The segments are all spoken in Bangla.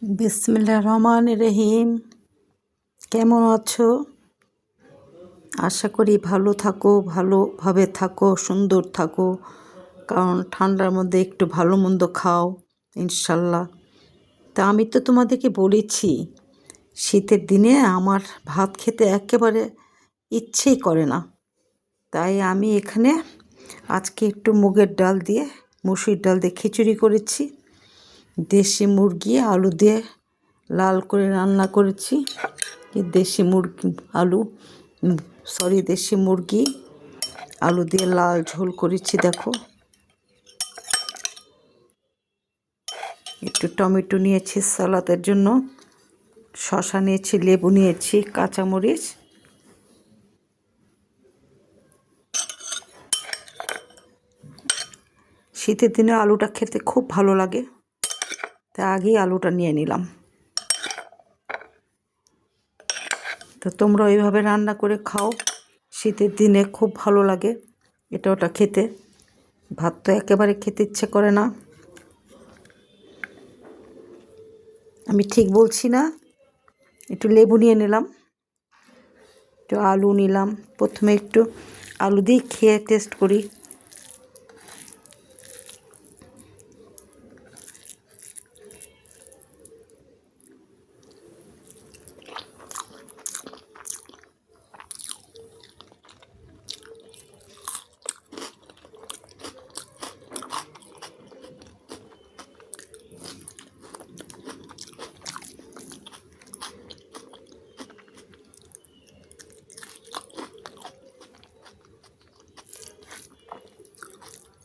বিসমিল্লাহির রহমানির রহিম। কেমন আছো? আশা করি ভালো থাকো, ভালোভাবে থাকো, সুন্দর থাকো। কারণ ঠান্ডার মধ্যে একটু ভালো মন্দ খাও ইনশাল্লাহ। তা আমি তো তোমাদেরকে বলেছি, শীতের দিনে আমার ভাত খেতে একেবারে ইচ্ছেই করে না। তাই আমি এখানে আজকে একটু মুগের ডাল দিয়ে, মসুর ডাল দিয়ে খিচুড়ি করেছি। দেশি মুরগি আলু দিয়ে লাল করে রান্না করেছি। দেশি মুরগি আলু দিয়ে লাল ঝোল করেছি। দেখো, একটু টমেটো নিয়েছি সালাদের জন্য, শসা নিয়েছি, লেবু নিয়েছি, কাঁচামরিচ। শীতের দিনে আলুটা খেতে খুব ভালো লাগে, তাই আগেই আলুটা নিয়ে নিলাম। তো তোমরা এইভাবে রান্না করে খাও, শীতের দিনে খুব ভালো লাগে এটা ওটা খেতে। ভাত তো একেবারে খেতে ইচ্ছে করে না। আমি ঠিক বলছি না? একটু লেবু নিয়ে নিলাম, একটু আলু নিলাম। প্রথমে একটু আলু দিয়ে খেয়ে টেস্ট করি।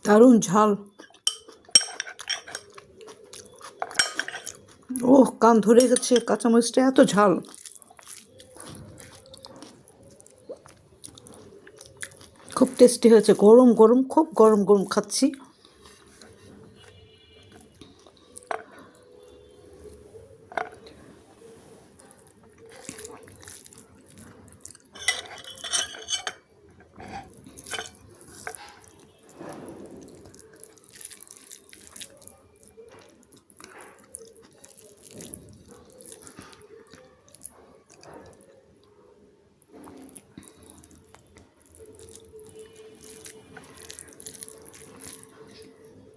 দারুণ ঝাল। ওহ, কান ধরে গেছে, কাঁচামরিচটা এত ঝাল। খুব টেস্টি হয়েছে। গরম গরম, খুব গরম গরম খাচ্ছি।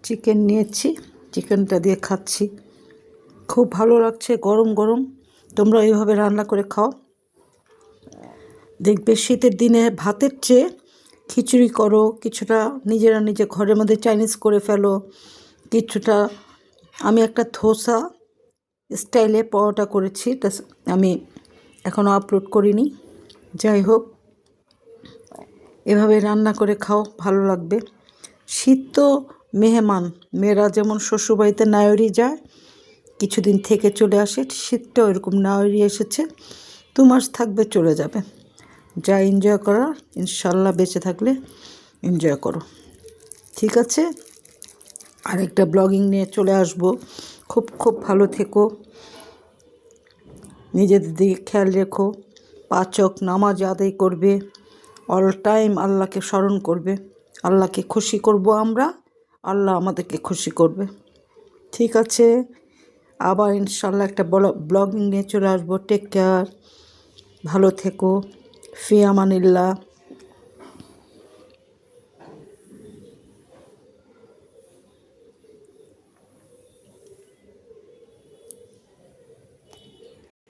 চিকেন নিয়েছি, চিকেনটা দিয়ে খাচ্ছি। খুব ভালো লাগছে গরম গরম। তোমরা এইভাবে রান্না করে খাও, দেখবে শীতের দিনে ভাতের চেয়ে খিচুড়ি করো, কিছুটা নিজেরা নিজে ঘরের মধ্যে চাইনিজ করে ফেলো, কিছুটা। আমি একটা ধোসা স্টাইলে পরোটা করেছি, তা আমি এখনও আপলোড করিনি। যাই হোক, এভাবে রান্না করে খাও, ভালো লাগবে। শীত তো মেহমান, মেয়েরা যেমন শ্বশুরবাড়িতে নায়রি যায়, কিছুদিন থেকে চলে আসে, শীতটাও এরকম নায়রি এসেছে, 2 মাস থাকবে, চলে যাবে। যা এনজয় করার ইনশাল্লাহ বেঁচে থাকলে এনজয় করো। ঠিক আছে, আরেকটা ব্লগিং নিয়ে চলে আসবো। খুব খুব ভালো থেকো, নিজেদের দিকে খেয়াল রেখো, 5 ওয়াক্ত নামাজ আদায় করবে, অল টাইম আল্লাহকে স্মরণ করবে। আল্লাহকে খুশি করব আমরা, আল্লাহ আমাদেরকে খুশি করবে। ঠিক আছে, আবার ইনশাল্লাহ একটা ব্লগিং নিয়ে চলে আসবো। টেক কেয়ার, ভালো থেকো, ফি আমানিল্লাহ।